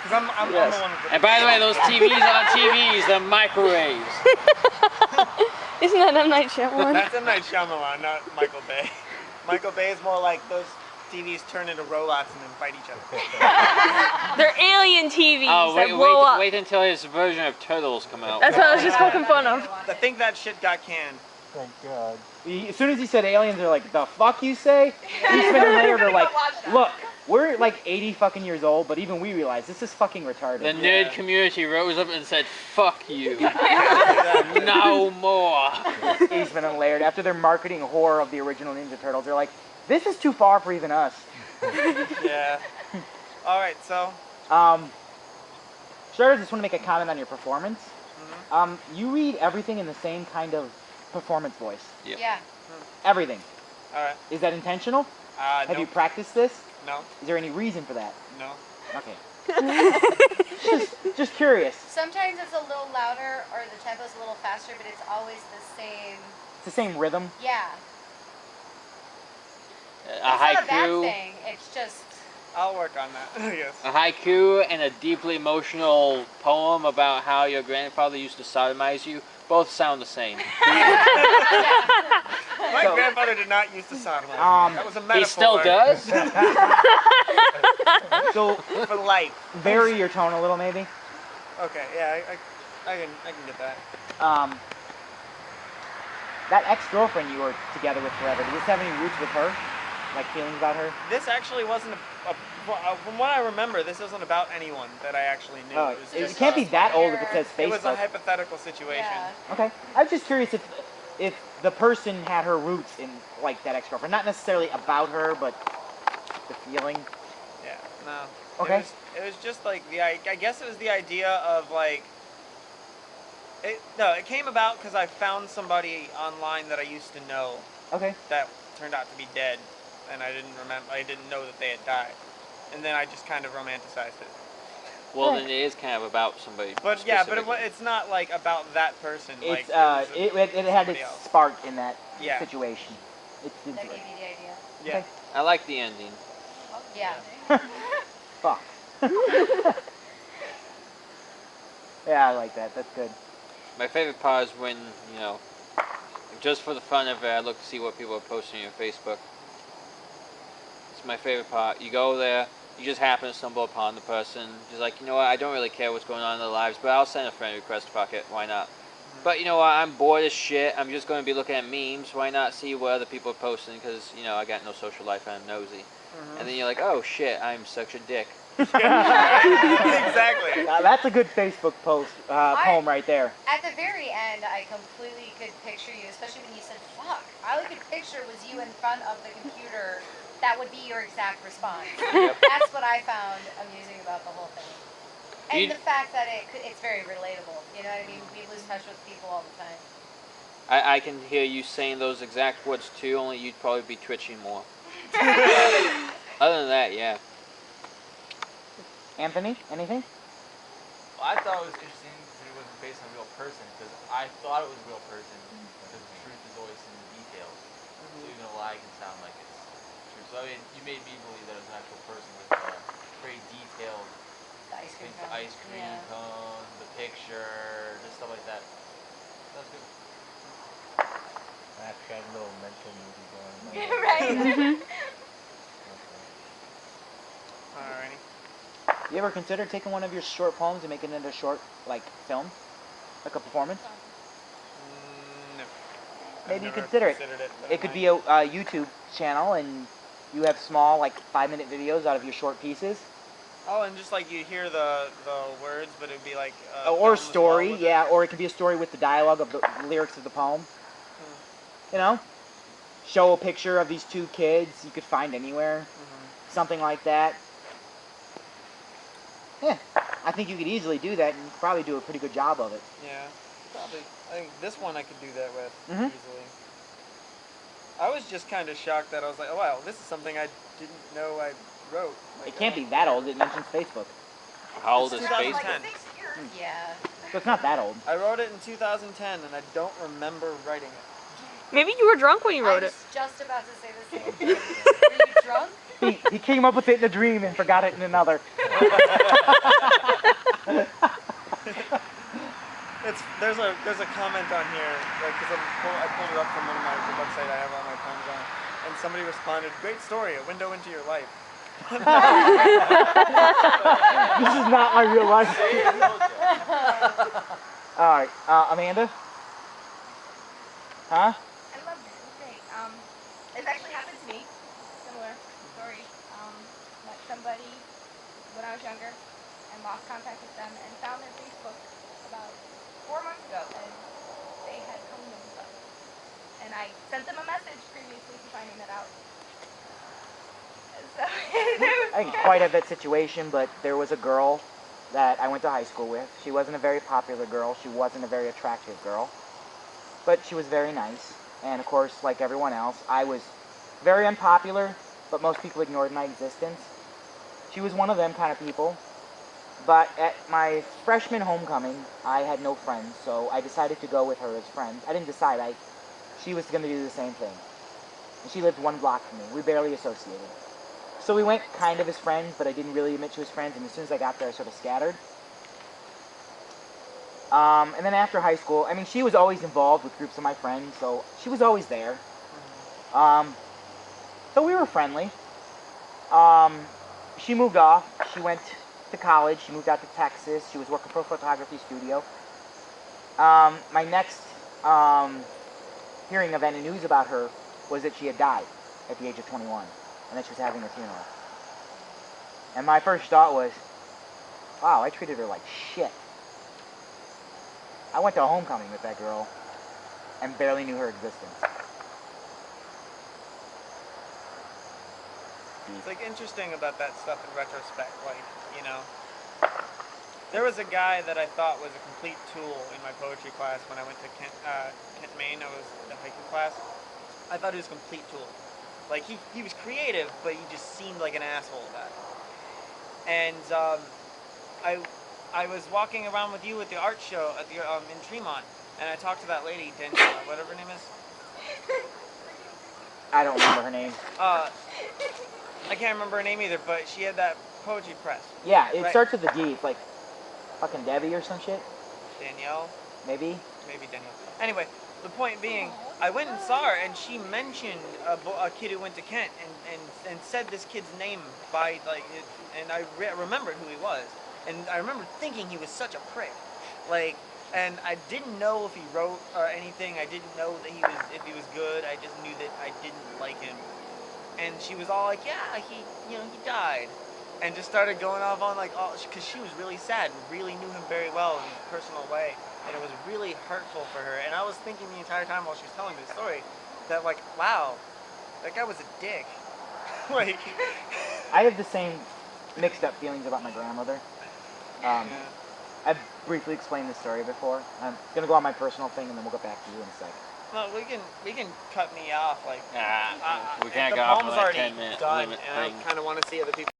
Because I'm the one with the... And by the way, those TVs on TVs, they're microwaves. Isn't that M. Night Shyamalan? That's M. Night Shyamalan, not Michael Bay. Michael Bay is more like those TVs turn into robots and then fight each other. They're alien TVs that blow up. Wait until his version of Turtles come out. That's what I was just poking fun of. I think that shit got canned. Thank God. As soon as he said aliens, they're like, the fuck you say? He's been later, they're like, look, we're like 80 fucking years old, but even we realize this is fucking retarded. The nerd community rose up and said, fuck you. No more. Eastman and Laird, after their marketing horror of the original Ninja Turtles, they're like, this is too far for even us. Yeah. Alright, so... Sure, I just want to make a comment on your performance. You read everything in the same kind of performance voice. Yep. Yeah. Everything. Alright. Is that intentional? Have you practiced this? No. Is there any reason for that? No. Okay. just curious. Sometimes it's a little louder or the tempo's a little faster, but it's always the same. It's the same rhythm? Yeah. A it's not a bad haiku. thing. It's just... I'll work on that. Yes. A haiku and a deeply emotional poem about how your grandfather used to sodomize you. Both sound the same. My grandfather did not use to sodomize me. That was a metaphor. He still does? So, for life. Vary your tone a little, maybe? Okay, yeah, I can get that. That ex-girlfriend you were together with forever, does this have any roots with her? Like feelings about her? This actually wasn't from what I remember, this isn't about anyone that I actually knew. Oh, it was it just, can't be that old if it says Facebook. It was a hypothetical situation. Yeah. Okay. I was just curious if the person had her roots in, like, that ex-girlfriend. Not necessarily about her, but the feeling. Yeah, no. Okay. It was just like, I guess it was the idea of, like, it came about because I found somebody online that I used to know. Okay. That turned out to be dead, and I didn't know that they had died. And then I just kind of romanticized it. Well, then it is kind of about somebody. But yeah, but it's not like about that person. It's like, it had its else. spark in that Yeah. situation. It did That do gave it. you the idea. Yeah. Okay. I like the ending. Yeah. Fuck. Yeah, I like that. That's good. My favorite part is when, you know, just for the fun of it, I look to see what people are posting on your Facebook. It's my favorite part. You go there, you just happen to stumble upon the person. Just like, you know what, I don't really care what's going on in their lives, but I'll send a friend request, fuck it, why not? But you know what, I'm bored as shit, I'm just going to be looking at memes, why not see what other people are posting, because, you know, I got no social life and I'm nosy. And then you're like, oh shit, I'm such a dick. Exactly. That's a good Facebook post poem right there. At the very end, I completely could picture you, especially when you said, fuck. All I could picture was you in front of the computer. That would be your exact response. That's what I found amusing about the whole thing. And the fact that it's very relatable. You know what I mean? We lose touch with people all the time. I can hear you saying those exact words too, only you'd probably be twitching more. Other than that, yeah. Anthony, anything? Well, I thought it was interesting because it wasn't based on a real person, because I thought it was a real person, because the truth is always in the details. So even a lie can sound like it's true. So I mean, you made me believe that it was an actual person with very detailed The ice cream things, the ice cream cone, the picture, just stuff like that. That was good. Actually, I had a little mental movie going. Right. Alrighty. You ever consider taking one of your short poems and making it into a short, like, film? Like a performance? No. Maybe you I've never consider it. considered It could be a YouTube channel, and you have small, like, 5-minute videos out of your short pieces. Oh, and just like you hear the words, but it'd be like Or a story, yeah, or it could be a story with the dialogue of the lyrics of the poem. You know? Show a picture of these two kids you could find anywhere. Something like that. Yeah, I think you could easily do that and probably do a pretty good job of it. Yeah, probably. I think this one I could do that with easily. I was just kind of shocked that I was like, oh wow, this is something I didn't know I wrote. Like, It can't be that old, it mentions Facebook. How old It's is 2010. Facebook? Yeah. So it's not that old. I wrote it in 2010 and I don't remember writing it. Maybe you were drunk when you wrote I it. was just about to say the same thing. Were you drunk? He came up with it in a dream and forgot it in another. There's a comment on here, like, because I pulled it up from the website I have all my poems on, and somebody responded, "Great story, a window into your life." This is not my real life. All right, Amanda. Huh? I loved it. It was great. It's actually happened to me. Similar story. Met somebody when I was younger and lost contact with them and found their Facebook about 4 months ago, and they had come to themselves. And I sent them a message previously to finding that out. So I didn't quite have that situation, but there was a girl that I went to high school with. She wasn't a very popular girl. She wasn't a very attractive girl. But she was very nice. And of course, like everyone else, I was very unpopular, but most people ignored my existence. She was one of them kind of people. But at my freshman homecoming, I had no friends, so I decided to go with her as friends. I didn't decide. She was going to do the same thing. And she lived 1 block from me. We barely associated. So we went kind of as friends, but I didn't really admit she was friends, and as soon as I got there, I sort of scattered. And then after high school, I mean, she was always involved with groups of my friends, so she was always there. So we were friendly. She moved off. She went to college. She moved out to Texas. She was working for a photography studio. My next hearing of any news about her was that she had died at the age of 21, and that she was having a funeral. And my first thought was, wow, I treated her like shit. I went to a homecoming with that girl and barely knew her existence. It's like interesting about that stuff in retrospect, like, you know. There was a guy that I thought was a complete tool in my poetry class when I went to Kent, Maine. I was the hiking class. I thought he was a complete tool. Like, he was creative, but he just seemed like an asshole about it. And I was walking around with you at the art show at the in Tremont, and I talked to that lady, Danielle, whatever her name is. I don't remember her name. I can't remember her name either, but she had that poetry press. Yeah, it right? starts with a D. It's like fucking Debbie or some shit. Danielle? Maybe. Maybe Danielle. Anyway, the point being, I went and saw her, and she mentioned a kid who went to Kent, and said this kid's name by, like, and I remembered who he was. And I remember thinking he was such a prick. Like, and I didn't know if he wrote or anything. I didn't know that if he was good. I just knew that I didn't like him. And she was all like, yeah, he died. And just started going off on, like, because she was really sad and really knew him very well in a personal way. And it was really hurtful for her. And I was thinking the entire time while she was telling me the story that, like, wow, that guy was a dick. Like, I have the same mixed up feelings about my grandmother. I've briefly explained this story before. I'm going to go on my personal thing, and then we'll get back to you in a second. no, we can cut me off. Like, We can't the go off poem's on that already 10-minute done, limit and thing. I kind of want to see other people.